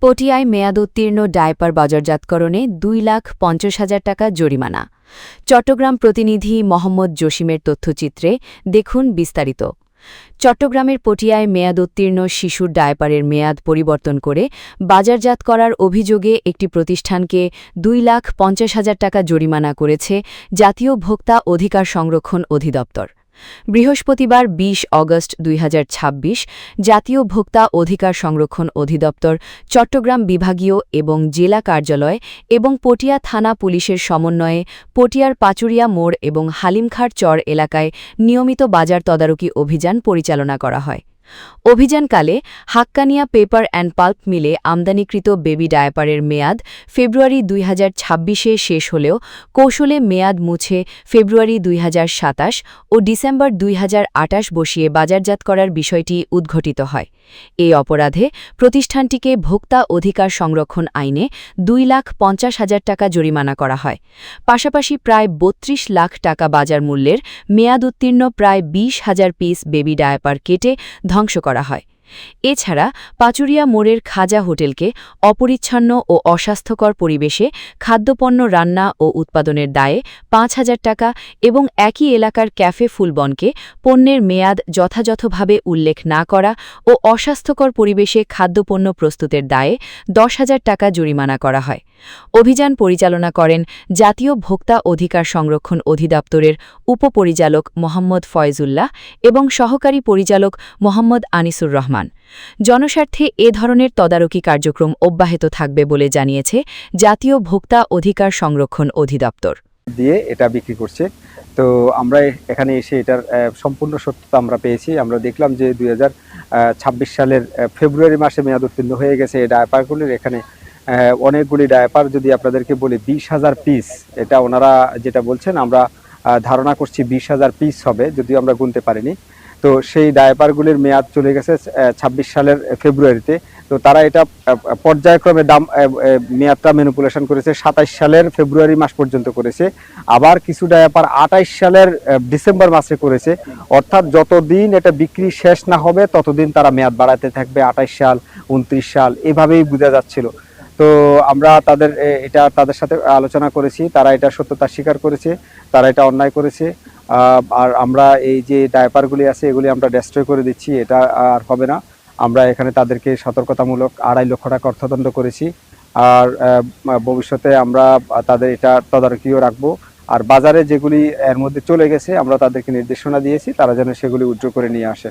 পটিয়ায় মেয়াদোত্তীর্ণ diaper বাজারজাতকরণে 2,50,000 টাকা জরিমানা। চট্টগ্রাম প্রতিনিধি মোহাম্মদ জসিমের তথ্যচিত্রে দেখুন বিস্তারিত। চট্টগ্রামের পটিয়ায় মেয়াদোত্তীর্ণ শিশুর ডায়পারের মেয়াদ পরিবর্তন করে বাজারজাত করার অভিযোগে একটি প্রতিষ্ঠানকে 2,50,000 টাকা জরিমানা করেছে জাতীয় ভোক্তা অধিকার সংরক্ষণ অধিদপ্তর। বৃহস্পতিবার 20 অগস্ট 2026 জাতীয় ভোক্তা অধিকার সংরক্ষণ অধিদপ্তর চট্টগ্রাম বিভাগীয় এবং জেলা কার্যালয় এবং পটিয়া থানা পুলিশের সমন্বয়ে পটিয়ার পাচুরিয়া মোড় এবং হালিমখার চর এলাকায় নিয়মিত বাজার তদারকি অভিযান পরিচালনা করা হয়। অভিযানকালে হাক্কানিয়া পেপার অ্যান্ড পাল্প মিলে আমদানিকৃত বেবি ডায়াপারের মেয়াদ ফেব্রুয়ারি 2026-এ শেষ হলেও কৌশলে মেয়াদ মুছে ফেব্রুয়ারি 2027 ও ডিসেম্বর 2028 বসিয়ে বাজারজাত করার বিষয়টি উদ্ঘটিত হয়। এই অপরাধে প্রতিষ্ঠানটিকে ভোক্তা অধিকার সংরক্ষণ আইনে 2,50,000 টাকা জরিমানা করা হয়। পাশাপাশি প্রায় 32 লাখ টাকা বাজার মূল্যের মেয়াদ উত্তীর্ণ প্রায় 20,000 পিস বেবি ডায়াপার কেটে ধ্বংস করা হয়। এছাড়া পাচুরিয়া মোড়ের খাজা হোটেলকে অপরিচ্ছন্ন ও অস্বাস্থ্যকর পরিবেশে খাদ্যপণ্য রান্না ও উৎপাদনের দায়ে 5,000 টাকা এবং একই এলাকার ক্যাফে ফুলবনকে পণ্যের মেয়াদ যথাযথভাবে উল্লেখ না করা ও অস্বাস্থ্যকর পরিবেশে খাদ্যপণ্য প্রস্তুতের দায়ে 10,000 টাকা জরিমানা করা হয়। অভিযান পরিচালনা করেন জাতীয় ভোক্তা অধিকার সংরক্ষণ অধিদপ্তরের উপপরিচালক মোহাম্মদ ফয়জুল্লাহ এবং সহকারী পরিচালক মোহাম্মদ আনিসুর রহমান। জনস্বার্থে এ ধরনের তদারকি কার্যক্রম অব্যাহত থাকবে বলে জানিয়েছে জাতীয় ভোক্তা অধিকার সংরক্ষণ অধিদপ্তর। দিয়ে এটা বিক্রি করছে। তো আমরা এখানে এসে এটার সম্পূর্ণ সত্যতা আমরা পেয়েছি। আমরা দেখলাম যে 2026 সালের ফেব্রুয়ারি মাসে মেয়াদ উত্তীর্ণ হয়ে গেছে এই ডায়াপারগুলির। এখানে অনেকগুলি ডায়াপার, যদি আপনাদেরকে বলি 20,000 পিস, এটা ওনারা যেটা বলছেন আমরা ধারণা করছি 20,000 পিস হবে, যদিও আমরা গুনতে পারিনি। তো সেই ডায়াপারগুলির মেয়াদ চলে গেছে 26 সালের ফেব্রুয়ারিতে। তো তারা এটা পর্যায়ক্রমে দাম মেয়াদটা ম্যানিপুলেশন করেছে 27 সালের ফেব্রুয়ারি মাস পর্যন্ত করেছে। আবার কিছু ডায়াপার 28 সালের ডিসেম্বর মাসে করেছে। অর্থাৎ যতদিন এটা বিক্রি শেষ না হবে ততদিন তারা মেয়াদ বাড়াতে থাকবে, 28 সাল 29 সাল এভাবেই বোঝা যাচ্ছিল। তো আমরা তাদের সাথে আলোচনা করেছি, তারা এটা সত্যতা স্বীকার করেছে, তারা এটা অন্যায় করেছে। আর আমরা এই যে ডায়াপারগুলি আছে এগুলি আমরা ডেস্ট্রয় করে দিচ্ছি, এটা আর হবে না। আমরা এখানে তাদেরকে সতর্কতামূলক 2.5 লক্ষ টাকা অর্থদণ্ড করেছি। আর ভবিষ্যতে আমরা তাদের এটা তদারকিও রাখবো। আর বাজারে যেগুলি এর মধ্যে চলে গেছে আমরা তাদেরকে নির্দেশনা দিয়েছি, তারা যেন সেগুলি উইথড্র করে নিয়ে আসে।